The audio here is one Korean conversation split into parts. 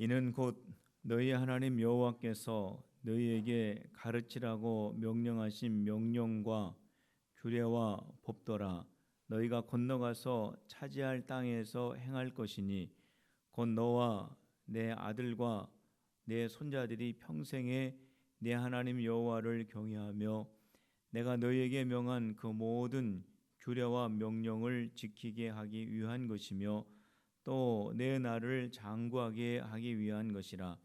이는 곧 너희 하나님 여호와께서 너희에게 가르치라고 명령하신 명령과 규례와 법도라. 너희가 건너가서 차지할 땅에서 행할 것이니 곧 너와 내 아들과 내 손자들이 평생에 내 하나님 여호와를 경외하며 내가 너희에게 명한 그 모든 규례와 명령을 지키게 하기 위한 것이며 또 내 나를 장구하게 하기 위한 것이라.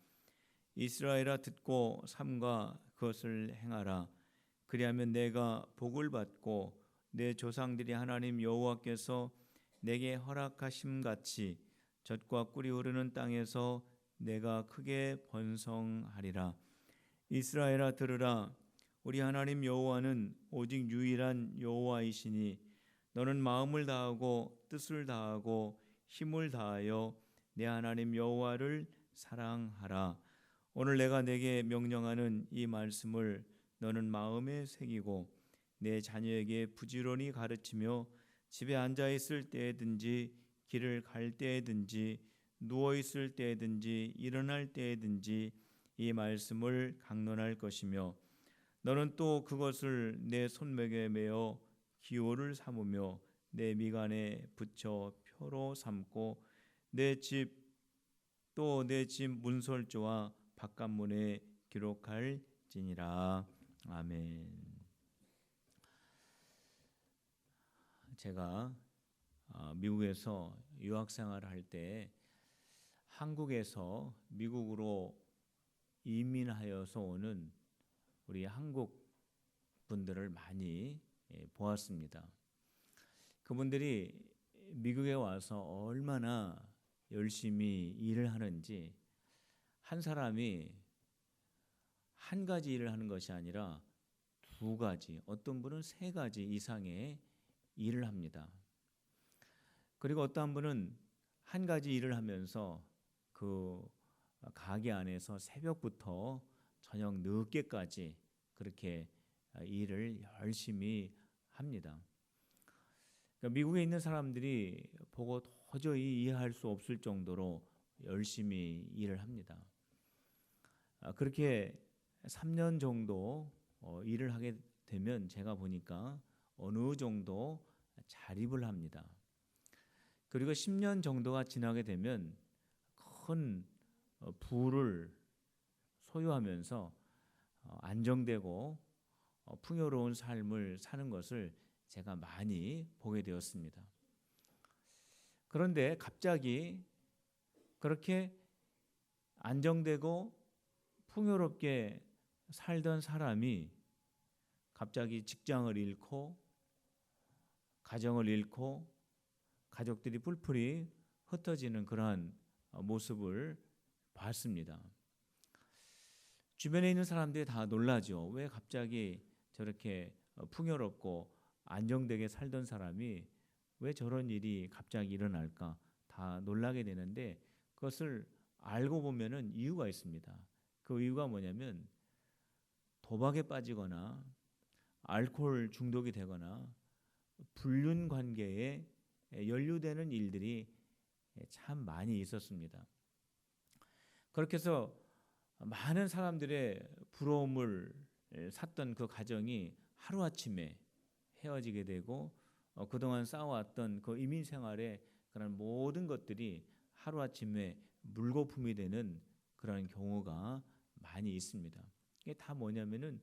이스라엘아, 듣고 삼가 그것을 행하라. 그리하면 내가 복을 받고 내 조상들이 하나님 여호와께서 내게 허락하심 같이 젖과 꿀이 흐르는 땅에서 내가 크게 번성하리라. 이스라엘아, 들으라. 우리 하나님 여호와는 오직 유일한 여호와이시니 너는 마음을 다하고 뜻을 다하고 힘을 다하여 내 하나님 여호와를 사랑하라. 오늘 내가 내게 명령하는 이 말씀을 너는 마음에 새기고 내 자녀에게 부지런히 가르치며 집에 앉아 있을 때에든지 길을 갈 때에든지 누워 있을 때에든지 일어날 때에든지 이 말씀을 강론할 것이며 너는 또 그것을 내 손목에 매어 기호를 삼으며 내 미간에 붙여 표로 삼고 내 집 또 내 집 문설주와 바깥문에 기록할지니라. 아멘. 제가 미국에서 유학생활을 할 때 한국에서 미국으로 이민하여서 오는 우리 한국 분들을 많이 보았습니다. 그분들이 미국에 와서 얼마나 열심히 일을 하는지, 한 사람이 한 가지 일을 하는 것이 아니라 두 가지, 어떤 분은 세 가지 이상의 일을 합니다. 그리고 어떤 분은 한 가지 일을 하면서 그 가게 안에서 새벽부터 저녁 늦게까지 그렇게 일을 열심히 합니다. 그러니까 미국에 있는 사람들이 보고 도저히 이해할 수 없을 정도로 열심히 일을 합니다. 그렇게 3년 정도 일을 하게 되면 제가 보니까 어느 정도 자립을 합니다. 그리고 10년 정도가 지나게 되면 큰 부를 소유하면서 안정되고 풍요로운 삶을 사는 것을 제가 많이 보게 되었습니다. 그런데 갑자기 그렇게 안정되고 풍요롭게 살던 사람이 갑자기 직장을 잃고 가정을 잃고 가족들이 뿔뿔이 흩어지는 그러한 모습을 봤습니다. 주변에 있는 사람들이 다 놀라죠. 왜 갑자기 저렇게 풍요롭고 안정되게 살던 사람이 왜 저런 일이 갑자기 일어날까? 다 놀라게 되는데 그것을 알고 보면은 이유가 있습니다. 그 이유가 뭐냐면 도박에 빠지거나 알코올 중독이 되거나 불륜 관계에 연루되는 일들이 참 많이 있었습니다. 그렇게 해서 많은 사람들의 부러움을 샀던 그 가정이 하루아침에 헤어지게 되고 그동안 쌓아왔던 그 이민 생활의 그런 모든 것들이 하루아침에 물거품이 되는 그런 경우가 많이 있습니다. 이게 다 뭐냐면은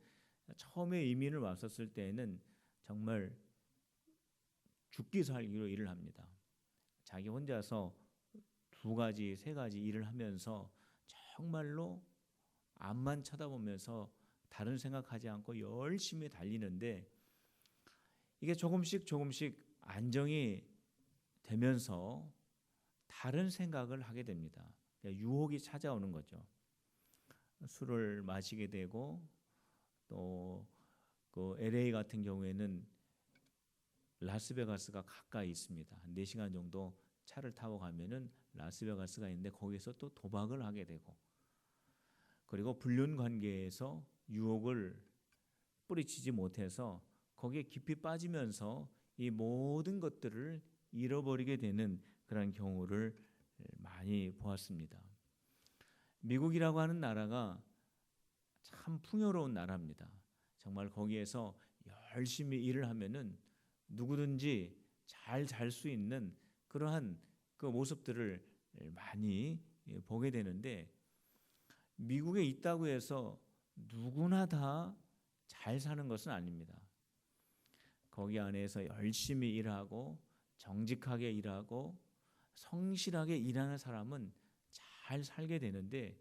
처음에 이민을 왔었을 때에는 정말 죽기 살기로 일을 합니다. 자기 혼자서 두 가지, 세 가지 일을 하면서 정말로 앞만 쳐다보면서 다른 생각하지 않고 열심히 달리는데 이게 조금씩 안정이 되면서 다른 생각을 하게 됩니다. 유혹이 찾아오는 거죠. 술을 마시게 되고 또 그 LA 같은 경우에는 라스베가스가 가까이 있습니다. 한 4시간 정도 차를 타고 가면은 라스베가스가 있는데 거기서 또 도박을 하게 되고 그리고 불륜 관계에서 유혹을 뿌리치지 못해서 거기에 깊이 빠지면서 이 모든 것들을 잃어버리게 되는 그런 경우를 많이 보았습니다. 미국이라고 하는 나라가 참 풍요로운 나라입니다. 정말 거기에서 열심히 일을 하면은 누구든지 잘 살 수 있는 그러한 그 모습들을 많이 보게 되는데, 미국에 있다고 해서 누구나 다 잘 사는 것은 아닙니다. 거기 안에서 열심히 일하고 정직하게 일하고 성실하게 일하는 사람은 잘 살게 되는데,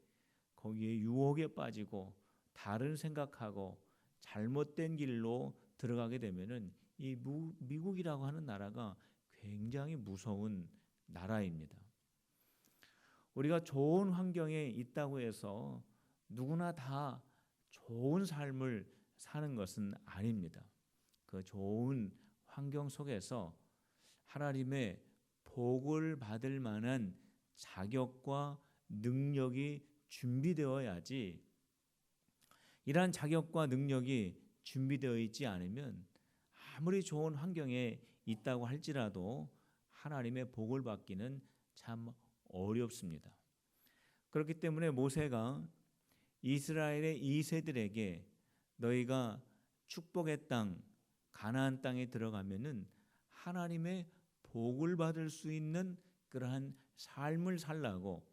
거기에 유혹에 빠지고 다른 생각하고 잘못된 길로 들어가게 되면은 이 미국이라고 하는 나라가 굉장히 무서운 나라입니다. 우리가 좋은 환경에 있다고 해서 누구나 다 좋은 삶을 사는 것은 아닙니다. 그 좋은 환경 속에서 하나님의 복을 받을 만한 자격과 능력이 준비되어야지, 이러한 자격과 능력이 준비되어 있지 않으면 아무리 좋은 환경에 있다고 할지라도 하나님의 복을 받기는 참 어렵습니다. 그렇기 때문에 모세가 이스라엘의 2세들에게 너희가 축복의 땅 가나안 땅에 들어가면은 하나님의 복을 받을 수 있는 그러한 삶을 살라고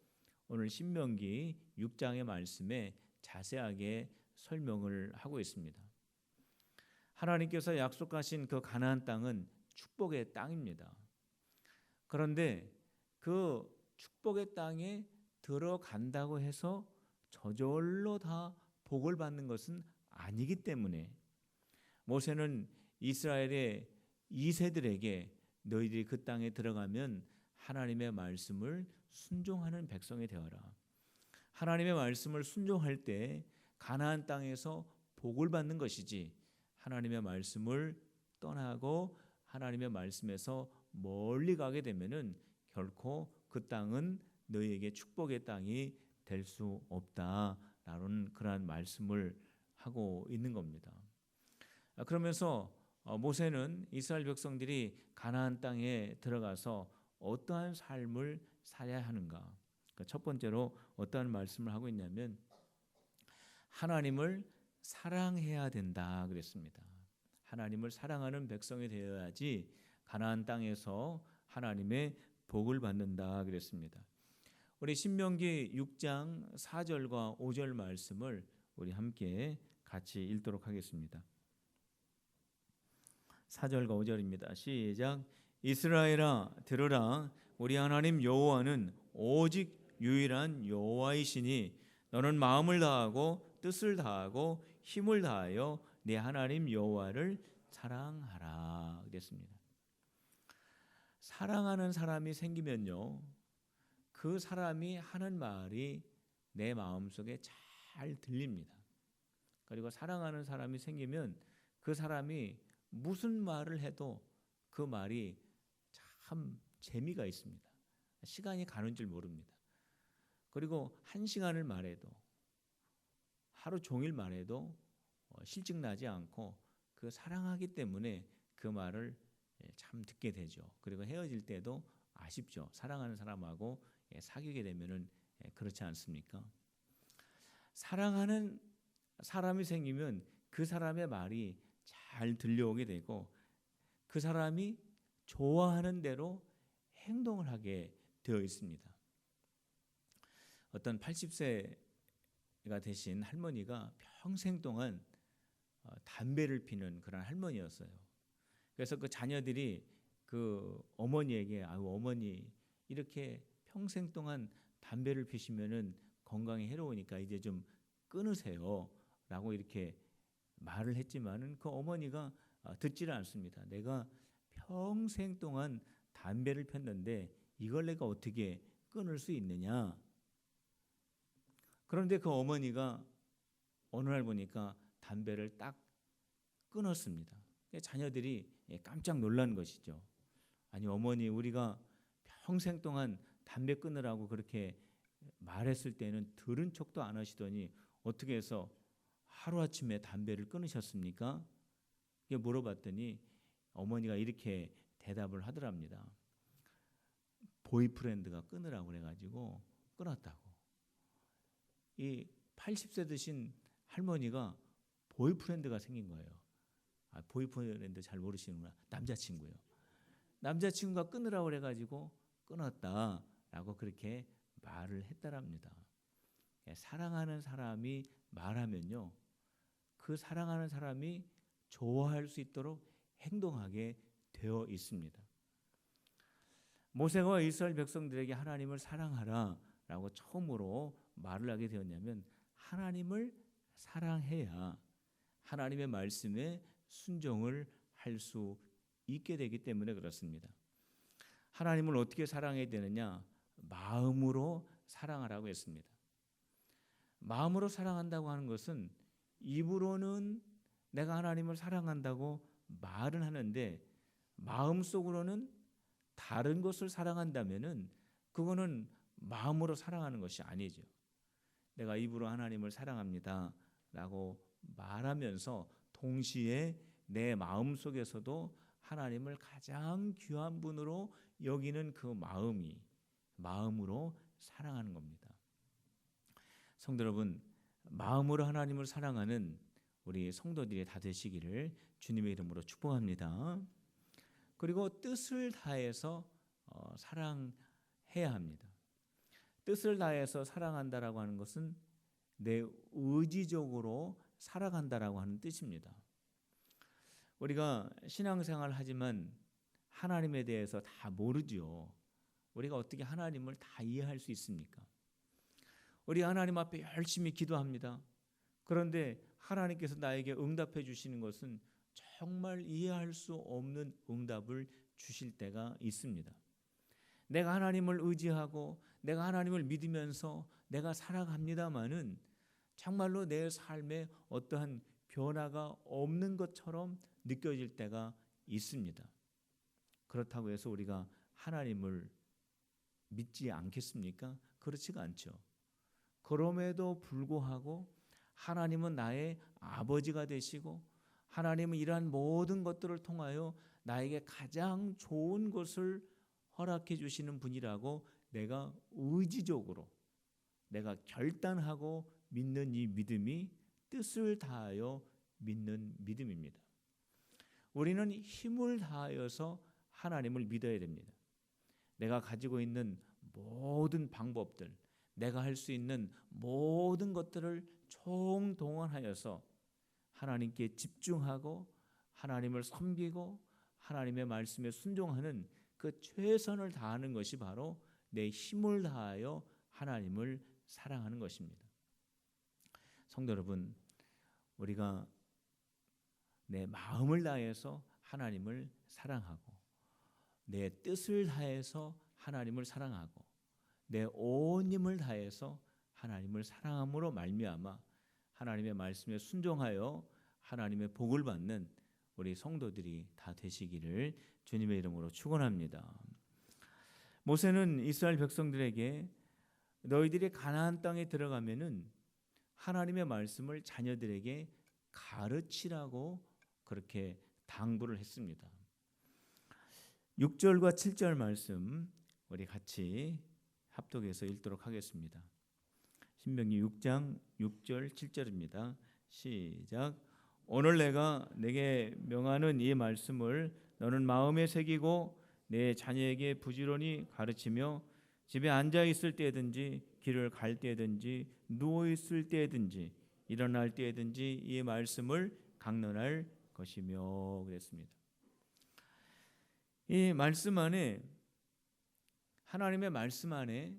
오늘 신명기 6장의 말씀에 자세하게 설명을 하고 있습니다. 하나님께서 약속하신 그 가나안 땅은 축복의 땅입니다. 그런데 그 축복의 땅에 들어간다고 해서 저절로 다 복을 받는 것은 아니기 때문에 모세는 이스라엘의 2세들에게 너희들이 그 땅에 들어가면 하나님의 말씀을 순종하는 백성이 되어라. 하나님의 말씀을 순종할 때 가나안 땅에서 복을 받는 것이지, 하나님의 말씀을 떠나고 하나님의 말씀에서 멀리 가게 되면은 결코 그 땅은 너희에게 축복의 땅이 될 수 없다라는 그러한 말씀을 하고 있는 겁니다. 그러면서 모세는 이스라엘 백성들이 가나안 땅에 들어가서 어떠한 삶을 살아야 하는가? 첫 번째로 어떠한 말씀을 하고 있냐면 하나님을 사랑해야 된다 그랬습니다. 하나님을 사랑하는 백성이 되어야지 가나안 땅에서 하나님의 복을 받는다 그랬습니다. 우리 신명기 6장 4절과 5절 말씀을 우리 함께 같이 읽도록 하겠습니다. 4절과 5절입니다. 시작. 이스라엘아 들으라, 우리 하나님 여호와는 오직 유일한 여호와이시니 너는 마음을 다하고 뜻을 다하고 힘을 다하여 네 하나님 여호와를 사랑하라 그랬습니다. 사랑하는 사람이 생기면요, 그 사람이 하는 말이 내 마음속에 잘 들립니다. 그리고 사랑하는 사람이 생기면 그 사람이 무슨 말을 해도 그 말이 참 재미가 있습니다. 시간이 가는 줄 모릅니다. 그리고 1시간을 말해도 하루 종일 말해도 실증나지 않고 그 사랑하기 때문에 그 말을 참 듣게 되죠. 그리고 헤어질 때도 아쉽죠. 사랑하는 사람하고 사귀게 되면은 그렇지 않습니까? 사랑하는 사람이 생기면 그 사람의 말이 잘 들려오게 되고 그 사람이 좋아하는 대로 행동을 하게 되어 있습니다. 어떤 80세가 되신 할머니가 평생 동안 담배를 피는 그런 할머니였어요. 그래서 그 자녀들이 그 어머니에게 아유 어머니 이렇게 평생 동안 담배를 피시면은 건강에 해로우니까 이제 좀 끊으세요 라고 이렇게 말을 했지만은 그 어머니가 듣지를 않습니다. 내가 평생 동안 담배를 폈는데 이걸 내가 어떻게 끊을 수 있느냐. 그런데 그 어머니가 어느 날 보니까 담배를 딱 끊었습니다. 자녀들이 깜짝 놀란 것이죠. 아니 어머니 우리가 평생 동안 담배 끊으라고 그렇게 말했을 때는 들은 척도 안 하시더니 어떻게 해서 하루아침에 담배를 끊으셨습니까? 물어봤더니 어머니가 이렇게 대답을 하더랍니다. 보이프렌드가 끊으라고 그래가지고 끊었다고. 이 80세 드신 할머니가 보이프렌드가 생긴 거예요. 보이프렌드 잘 모르시는구나. 남자친구요. 남자친구가 끊으라고 그래가지고 끊었다라고 그렇게 말을 했다랍니다. 사랑하는 사람이 말하면요, 그 사랑하는 사람이 좋아할 수 있도록 행동하게 되어 있습니다. 모세가 이스라엘 백성들에게 하나님을 사랑하라라고 처음으로 말을 하게 되었냐면, 하나님을 사랑해야 하나님의 말씀에 순종을 할 수 있게 되기 때문에 그렇습니다. 하나님을 어떻게 사랑해야 되느냐? 마음으로 사랑하라고 했습니다. 마음으로 사랑한다고 하는 것은 입으로는 내가 하나님을 사랑한다고 말은 하는데 마음속으로는 다른 것을 사랑한다면은 그거는 마음으로 사랑하는 것이 아니죠. 내가 입으로 하나님을 사랑합니다라고 말하면서 동시에 내 마음속에서도 하나님을 가장 귀한 분으로 여기는 그 마음이 마음으로 사랑하는 겁니다. 성도 여러분, 마음으로 하나님을 사랑하는 우리 성도들이 다 되시기를 주님의 이름으로 축복합니다. 그리고 뜻을 다해서 사랑해야 합니다. 뜻을 다해서 사랑한다라고 하는 것은 내 의지적으로 살아간다라고 하는 뜻입니다. 우리가 신앙생활을 하지만 하나님에 대해서 다 모르죠. 우리가 어떻게 하나님을 다 이해할 수 있습니까? 우리 하나님 앞에 열심히 기도합니다. 그런데 하나님께서 나에게 응답해 주시는 것은 정말 이해할 수 없는 응답을 주실 때가 있습니다. 내가 하나님을 의지하고 내가 하나님을 믿으면서 내가 살아갑니다마는 정말로 내 삶에 어떠한 변화가 없는 것처럼 느껴질 때가 있습니다. 그렇다고 해서 우리가 하나님을 믿지 않겠습니까? 그렇지가 않죠. 그럼에도 불구하고 하나님은 나의 아버지가 되시고 하나님은 이러한 모든 것들을 통하여 나에게 가장 좋은 것을 허락해 주시는 분이라고 내가 의지적으로 내가 결단하고 믿는 이 믿음이 뜻을 다하여 믿는 믿음입니다. 우리는 힘을 다하여서 하나님을 믿어야 됩니다. 내가 가지고 있는 모든 방법들, 내가 할 수 있는 모든 것들을 총동원하여서 하나님께 집중하고 하나님을 섬기고 하나님의 말씀에 순종하는 그 최선을 다하는 것이 바로 내 힘을 다하여 하나님을 사랑하는 것입니다. 성도 여러분, 우리가 내 마음을 다해서 하나님을 사랑하고 내 뜻을 다해서 하나님을 사랑하고 내 온 힘을 다해서 하나님을 사랑함으로 말미암아 하나님의 말씀에 순종하여 하나님의 복을 받는 우리 성도들이 다 되시기를 주님의 이름으로 축원합니다. 모세는 이스라엘 백성들에게 너희들이 가나안 땅에 들어가면은 하나님의 말씀을 자녀들에게 가르치라고 그렇게 당부를 했습니다. 6절과 7절 말씀 우리 같이 합독해서 읽도록 하겠습니다. 신명기 6장 6절 7절입니다. 시작. 오늘 내가 내게 명하는 이 말씀을 너는 마음에 새기고 내 자녀에게 부지런히 가르치며 집에 앉아 있을 때든지 길을 갈 때든지 누워 있을 때든지 일어날 때든지 이 말씀을 강론할 것이며 그랬습니다. 이 말씀 안에 하나님의 말씀 안에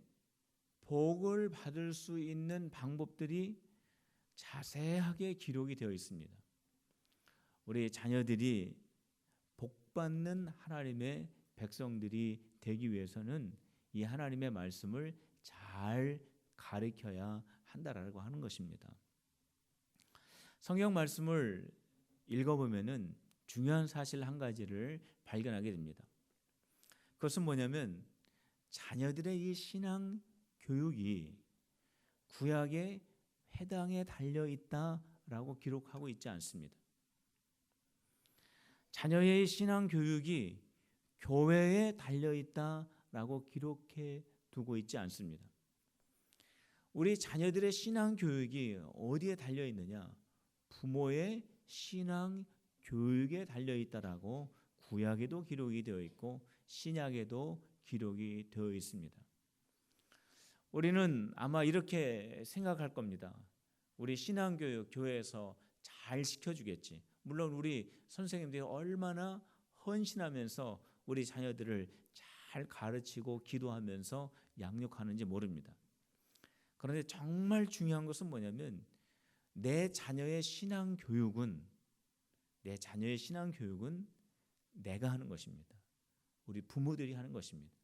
복을 받을 수 있는 방법들이 자세하게 기록이 되어 있습니다. 우리 자녀들이 복받는 하나님의 백성들이 되기 위해서는 이 하나님의 말씀을 잘 가르쳐야 한다라고 하는 것입니다. 성경 말씀을 읽어보면은 중요한 사실 한 가지를 발견하게 됩니다. 그것은 뭐냐면 자녀들의 이 신앙 교육이 구약의 회당에 달려 있다라고 기록하고 있지 않습니다. 자녀의 신앙 교육이 교회에 달려 있다라고 기록해 두고 있지 않습니다. 우리 자녀들의 신앙 교육이 어디에 달려 있느냐? 부모의 신앙 교육에 달려 있다라고 구약에도 기록이 되어 있고 신약에도 기록이 되어 있습니다. 우리는 아마 이렇게 생각할 겁니다. 우리 신앙 교육 교회에서 잘 시켜주겠지. 물론 우리 선생님들이 얼마나 헌신하면서 우리 자녀들을 잘 가르치고 기도하면서 양육하는지 모릅니다. 그런데 정말 중요한 것은 뭐냐면 내 자녀의 신앙 교육은 내가 하는 것입니다. 우리 부모들이 하는 것입니다.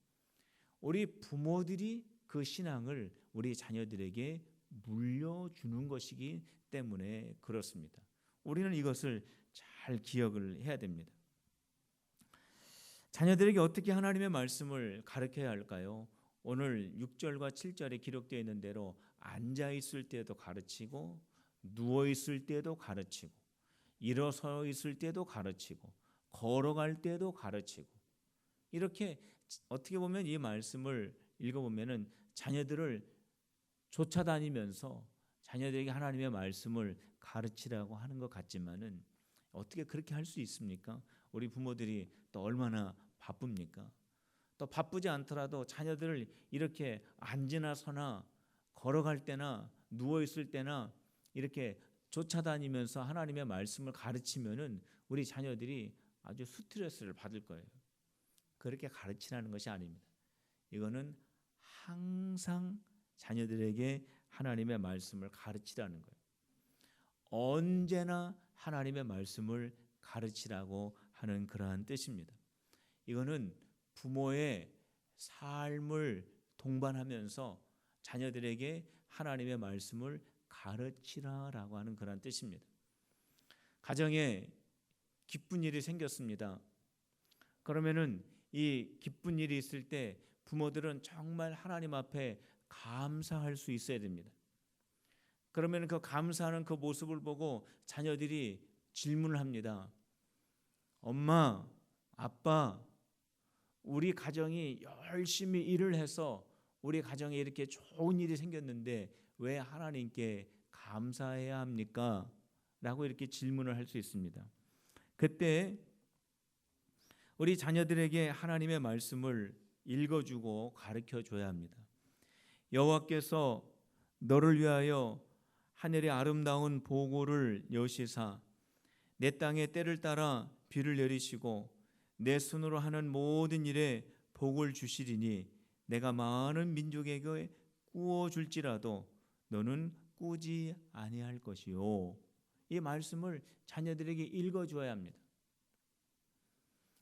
우리 부모들이 그 신앙을 우리 자녀들에게 물려주는 것이기 때문에 그렇습니다. 우리는 이것을 잘 기억을 해야 됩니다. 자녀들에게 어떻게 하나님의 말씀을 가르쳐야 할까요? 오늘 6절과 7절에 기록되어 있는 대로 앉아 있을 때도 가르치고 누워 있을 때도 가르치고 일어서 있을 때도 가르치고 걸어갈 때도 가르치고 이렇게 어떻게 보면 이 말씀을 읽어보면은 자녀들을 쫓아다니면서 자녀들에게 하나님의 말씀을 가르치라고 하는 것 같지만은 어떻게 그렇게 할 수 있습니까? 우리 부모들이 또 얼마나 바쁩니까? 또 바쁘지 않더라도 자녀들을 이렇게 앉으나 서나 걸어갈 때나 누워 있을 때나 이렇게 쫓아다니면서 하나님의 말씀을 가르치면은 우리 자녀들이 아주 스트레스를 받을 거예요. 그렇게 가르치라는 것이 아닙니다. 이거는 항상 자녀들에게 하나님의 말씀을 가르치라는 거예요. 언제나 하나님의 말씀을 가르치라고 하는 그러한 뜻입니다. 이거는 부모의 삶을 동반하면서 자녀들에게 하나님의 말씀을 가르치라라고 하는 그런 뜻입니다. 가정에 기쁜 일이 생겼습니다. 그러면은 이 기쁜 일이 있을 때 부모들은 정말 하나님 앞에 감사할 수 있어야 됩니다. 그러면 그 감사하는 그 모습을 보고 자녀들이 질문을 합니다. 엄마, 아빠, 우리 가정이 열심히 일을 해서 우리 가정에 이렇게 좋은 일이 생겼는데 왜 하나님께 감사해야 합니까? 라고 이렇게 질문을 할 수 있습니다. 그때 우리 자녀들에게 하나님의 말씀을 읽어주고 가르쳐줘야 합니다. 여호와께서 너를 위하여 하늘의 아름다운 보고를 여시사 내 땅에 때를 따라 비를 내리시고 내 손으로 하는 모든 일에 복을 주시리니 내가 많은 민족에게 꾸어 줄지라도 너는 꾸지 아니할 것이요. 이 말씀을 자녀들에게 읽어주어야 합니다.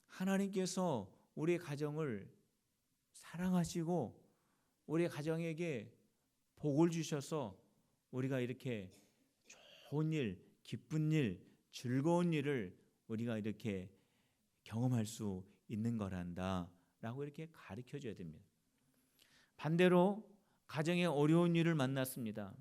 하나님께서 우리 가정을 사랑하시고 우리 가정에게 복을 주셔서 우리가 이렇게 좋은 일, 기쁜 일, 즐거운 일을 우리가 이렇게 경험할 수 있는 거란다 라고 이렇게 가르쳐 줘야 됩니다. 반대로 가정에 어려운 일을 만났습니다.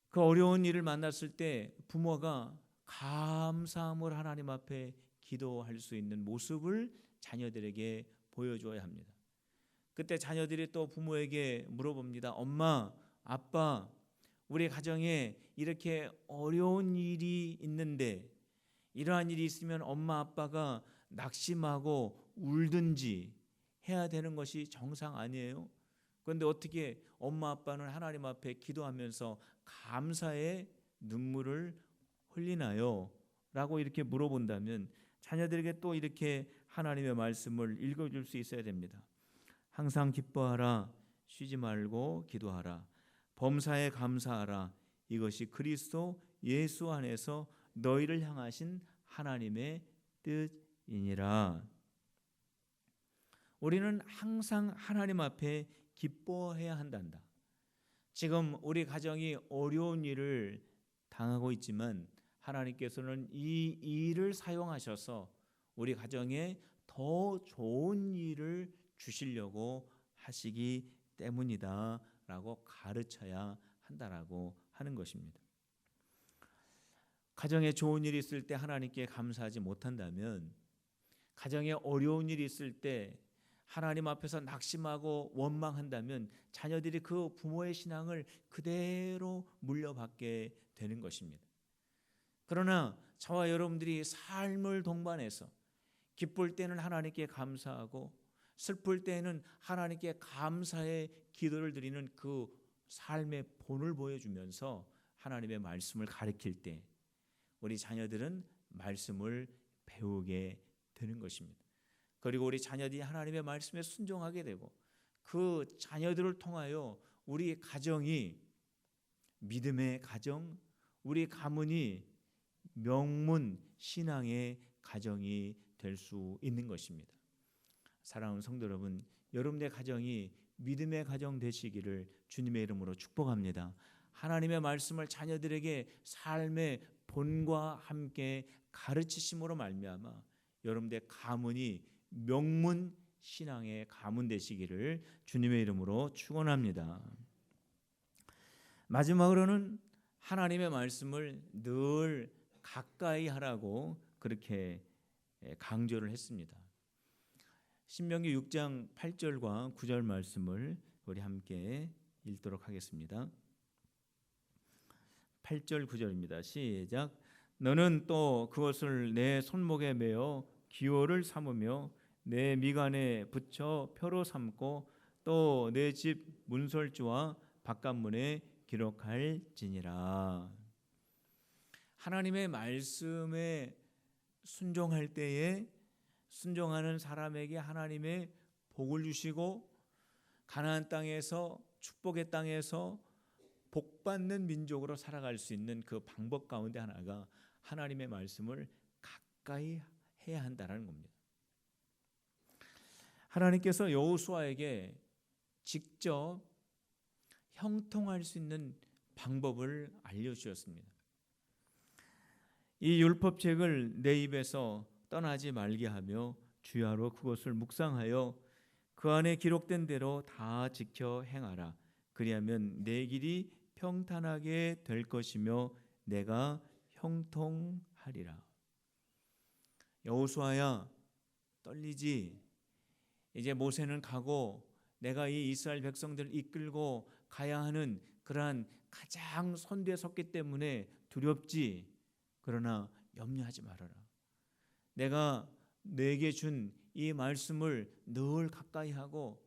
그 어려운 일을 만났을 때 부모가 감사함을 하나님 앞에 기도할 수 있는 모습을 자녀들에게 보여줘야 합니다. 그때 자녀들이 또 부모에게 물어봅니다. 엄마, 아빠, 우리 가정에 이렇게 어려운 일이 있는데 이러한 일이 있으면 엄마, 아빠가 낙심하고 울든지 해야 되는 것이 정상 아니에요? 그런데 어떻게 엄마, 아빠는 하나님 앞에 기도하면서 감사의 눈물을 흘리나요? 라고 이렇게 물어본다면 자녀들에게 또 이렇게 하나님의 말씀을 읽어줄 수 있어야 됩니다. 항상 기뻐하라, 쉬지 말고 기도하라, 범사에 감사하라. 이것이 그리스도 예수 안에서 너희를 향하신 하나님의 뜻이니라. 우리는 항상 하나님 앞에 기뻐해야 한단다. 지금 우리 가정이 어려운 일을 당하고 있지만 하나님께서는 이 일을 사용하셔서 우리 가정에 더 좋은 일을 주시려고 하시기 때문이다 라고 가르쳐야 한다라고 하는 것입니다. 가정에 좋은 일이 있을 때 하나님께 감사하지 못한다면 가정에 어려운 일이 있을 때 하나님 앞에서 낙심하고 원망한다면 자녀들이 그 부모의 신앙을 그대로 물려받게 되는 것입니다. 그러나 저와 여러분들이 삶을 동반해서 기쁠 때는 하나님께 감사하고 슬플 때는 하나님께 감사의 기도를 드리는 그 삶의 본을 보여주면서 하나님의 말씀을 가르칠 때 우리 자녀들은 말씀을 배우게 되는 것입니다. 그리고 우리 자녀들이 하나님의 말씀에 순종하게 되고 그 자녀들을 통하여 우리 가정이 믿음의 가정, 우리 가문이 명문 신앙의 가정이 될 수 있는 것입니다. 사랑하는 성도 여러분, 여러분의 가정이 믿음의 가정 되시기를 주님의 이름으로 축복합니다. 하나님의 말씀을 자녀들에게 삶의 본과 함께 가르치심으로 말미암아 여러분의 가문이 명문 신앙의 가문 되시기를 주님의 이름으로 축원합니다. 마지막으로는 하나님의 말씀을 늘 가까이 하라고 그렇게 강조를 했습니다. 신명기 6장 8절과 9절 말씀을 우리 함께 읽도록 하겠습니다. 8절 9절입니다. 시작. 너는 또 그것을 내 손목에 매어 기호를 삼으며 내 미간에 붙여 표로 삼고 또 내 집 문설주와 바깥문에 기록할지니라. 하나님의 말씀에 순종할 때에 순종하는 사람에게 하나님의 복을 주시고 가나안 땅에서 축복의 땅에서 복받는 민족으로 살아갈 수 있는 그 방법 가운데 하나가 하나님의 말씀을 가까이 해야 한다는 겁니다. 하나님께서 여호수아에게 직접 형통할 수 있는 방법을 알려주셨습니다. 이 율법책을 내 입에서 떠나지 말게 하며 주야로 그것을 묵상하여 그 안에 기록된 대로 다 지켜 행하라. 그리하면 내 길이 평탄하게 될 것이며 내가 형통하리라. 여호수아야, 떨리지? 이제 모세는 가고 내가 이 이스라엘 백성들을 이끌고 가야 하는 그러한 가장 선두에 섰기 때문에 두렵지? 그러나 염려하지 말아라. 내가 내게 준 이 말씀을 늘 가까이 하고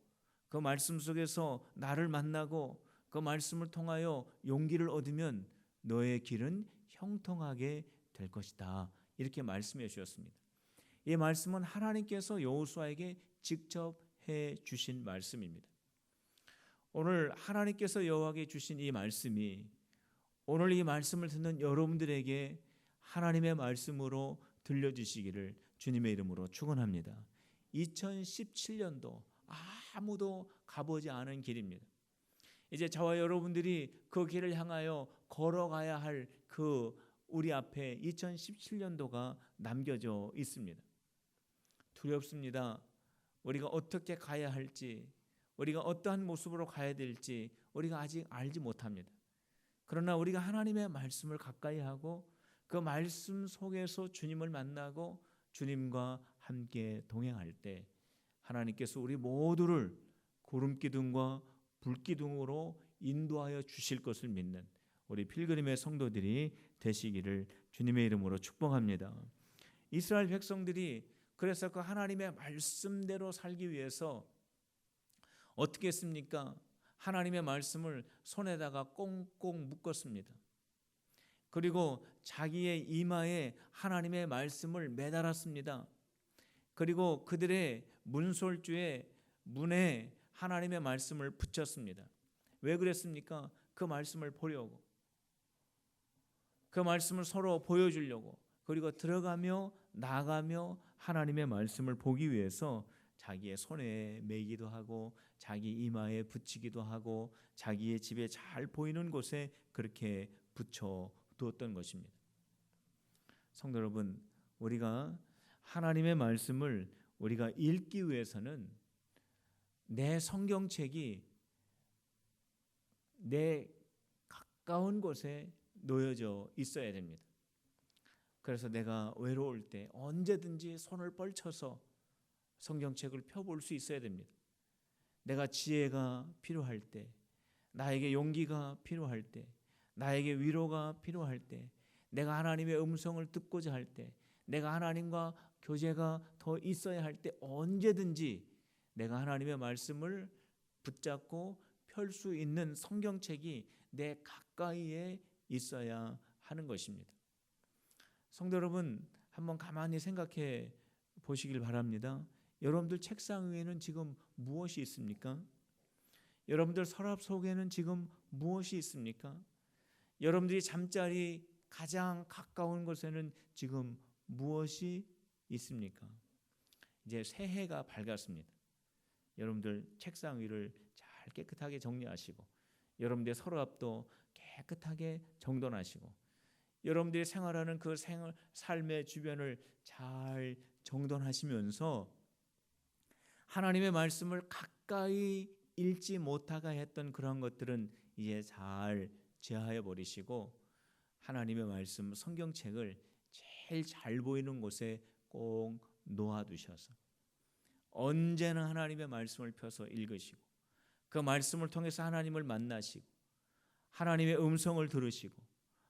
그 말씀 속에서 나를 만나고 그 말씀을 통하여 용기를 얻으면 너의 길은 형통하게 될 것이다. 이렇게 말씀해 주셨습니다. 이 말씀은 하나님께서 여호수아에게 직접 해 주신 말씀입니다. 오늘 하나님께서 여호와에게 주신 이 말씀이 오늘 이 말씀을 듣는 여러분들에게 하나님의 말씀으로 들려주시기를 주님의 이름으로 축원합니다. 2017년도 아무도 가보지 않은 길입니다. 이제 저와 여러분들이 그 길을 향하여 걸어가야 할 그 우리 앞에 2017년도가 남겨져 있습니다. 두렵습니다. 우리가 어떻게 가야 할지, 우리가 어떠한 모습으로 가야 될지 우리가 아직 알지 못합니다. 그러나 우리가 하나님의 말씀을 가까이 하고 그 말씀 속에서 주님을 만나고 주님과 함께 동행할 때 하나님께서 우리 모두를 구름기둥과 불기둥으로 인도하여 주실 것을 믿는 우리 필그림의 성도들이 되시기를 주님의 이름으로 축복합니다. 이스라엘 백성들이 그래서 그 하나님의 말씀대로 살기 위해서 어떻게 했습니까? 하나님의 말씀을 손에다가 꽁꽁 묶었습니다. 그리고 자기의 이마에 하나님의 말씀을 매달았습니다. 그리고 그들의 문솔주의 문에 하나님의 말씀을 붙였습니다. 왜 그랬습니까? 그 말씀을 보려고, 그 말씀을 서로 보여주려고, 그리고 들어가며 나가며 하나님의 말씀을 보기 위해서 자기의 손에 매기도 하고 자기 이마에 붙이기도 하고 자기의 집에 잘 보이는 곳에 그렇게 붙여 두었던 것입니다. 성도 여러분, 우리가 하나님의 말씀을 우리가 읽기 위해서는 내 성경책이 내 가까운 곳에 놓여져 있어야 됩니다. 그래서 내가 외로울 때 언제든지 손을 뻗쳐서 성경책을 펴볼 수 있어야 됩니다. 내가 지혜가 필요할 때, 나에게 용기가 필요할 때, 나에게 위로가 필요할 때, 내가 하나님의 음성을 듣고자 할 때, 내가 하나님과 교제가 더 있어야 할 때 언제든지 내가 하나님의 말씀을 붙잡고 펼 수 있는 성경책이 내 가까이에 있어야 하는 것입니다. 성도 여러분, 한번 가만히 생각해 보시길 바랍니다. 여러분들 책상 위에는 지금 무엇이 있습니까? 여러분들 서랍 속에는 지금 무엇이 있습니까? 여러분들이 잠자리 가장 가까운 곳에는 지금 무엇이 있습니까? 이제 새해가 밝았습니다. 여러분들 책상 위를 잘 깨끗하게 정리하시고, 여러분들의 서랍도 깨끗하게 정돈하시고, 여러분들이 생활하는 그 삶의 주변을 잘 정돈하시면서 하나님의 말씀을 가까이 읽지 못하게 했던 그런 것들은 이제 잘 제하해 버리시고, 하나님의 말씀 성경책을 제일 잘 보이는 곳에 꼭 놓아두셔서 언제나 하나님의 말씀을 펴서 읽으시고, 그 말씀을 통해서 하나님을 만나시고, 하나님의 음성을 들으시고,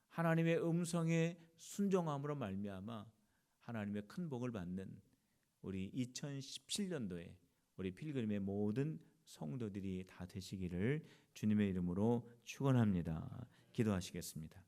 하나님의 음성에 순종함으로 말미암아 하나님의 큰 복을 받는 우리 2017년도에 우리 필그림의 모든 성도들이 다 되시기를 주님의 이름으로 축원합니다. 기도하시겠습니다.